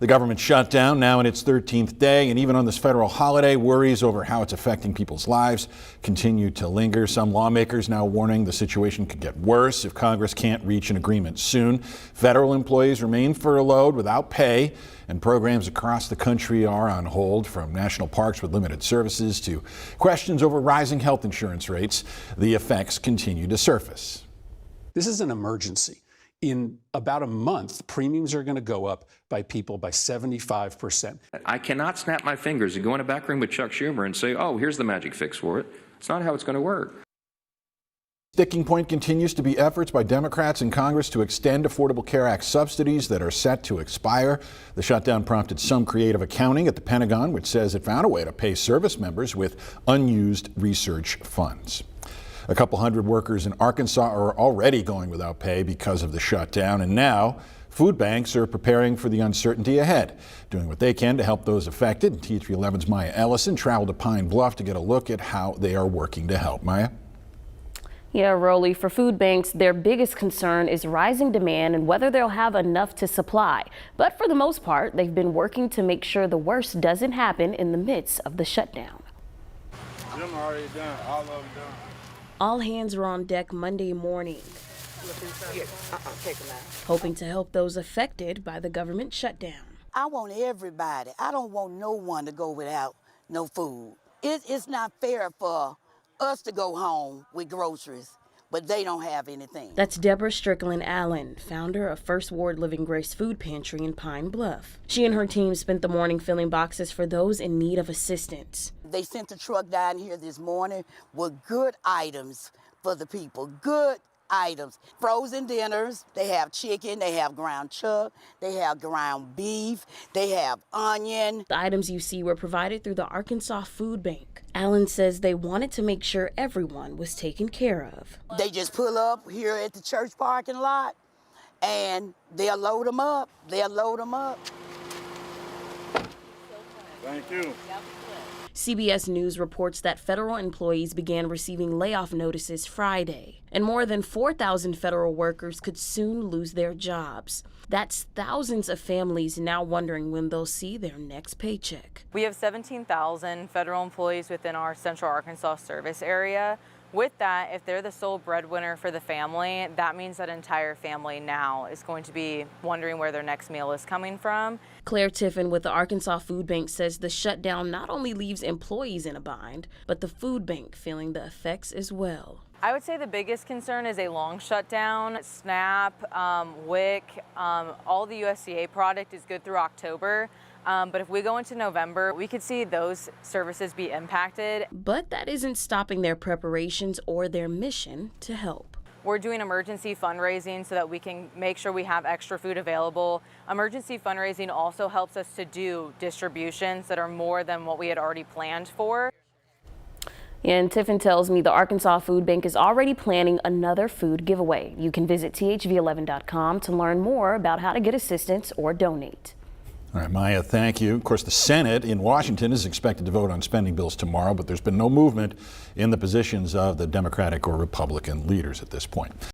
The government shutdown now in its 13th day, and even on this federal holiday, worries over how it's affecting people's lives continue to linger. Some lawmakers now warning the situation could get worse if Congress can't reach an agreement soon. Federal employees remain furloughed without pay, and programs across the country are on hold, from national parks with limited services to questions over rising health insurance rates. The effects continue to surface. This is an emergency. In about a month, premiums are going to go up by 75%. I cannot snap my fingers and go in a back room with Chuck Schumer and say, oh, here's the magic fix for it. It's not how it's going to work. Sticking point continues to be efforts by Democrats in Congress to extend Affordable Care Act subsidies that are set to expire. The shutdown prompted some creative accounting at the Pentagon, which says it found a way to pay service members with unused research funds. A couple hundred workers in Arkansas are already going without pay because of the shutdown, and now food banks are preparing for the uncertainty ahead, doing what they can to help those affected. T311's Maya Ellison traveled to Pine Bluff to get a look at how they are working to help. Maya? Yeah, Rolly, for food banks, their biggest concern is rising demand and whether they'll have enough to supply. But for the most part, they've been working to make sure the worst doesn't happen in the midst of the shutdown. Them already done, all of them done. All hands were on deck Monday morning, hoping to help those affected by the government shutdown. I want everybody. I don't want no one to go without no food. It's not fair for us to go home with groceries, but they don't have anything. That's Deborah Strickland Allen, founder of First Ward Living Grace Food Pantry in Pine Bluff. She and her team spent the morning filling boxes for those in need of assistance. They sent a truck down here this morning with good items for the people, good items. Frozen dinners, they have chicken, they have ground chuck, they have ground beef, they have onion. The items you see were provided through the Arkansas Food Bank. Allen says they wanted to make sure everyone was taken care of. They just pull up here at the church parking lot and they'll load them up. They'll load them up. Thank you. CBS News reports that federal employees began receiving layoff notices Friday, and more than 4,000 federal workers could soon lose their jobs. That's thousands of families now wondering when they'll see their next paycheck. We have 17,000 federal employees within our Central Arkansas service area. With that, if they're the sole breadwinner for the family, that means that entire family now is going to be wondering where their next meal is coming from. Claire Tiffin with the Arkansas Food Bank says the shutdown not only leaves employees in a bind, but the food bank feeling the effects as well. I would say the biggest concern is a long shutdown. SNAP, WIC, all the USDA product is good through October. But if we go into November, we could see those services be impacted. But that isn't stopping their preparations or their mission to help. We're doing emergency fundraising so that we can make sure we have extra food available. Emergency fundraising also helps us to do distributions that are more than what we had already planned for. And Tiffin tells me the Arkansas Food Bank is already planning another food giveaway. You can visit thv11.com to learn more about how to get assistance or donate. All right, Maya, thank you. Of course, the Senate in Washington is expected to vote on spending bills tomorrow, but there's been no movement in the positions of the Democratic or Republican leaders at this point.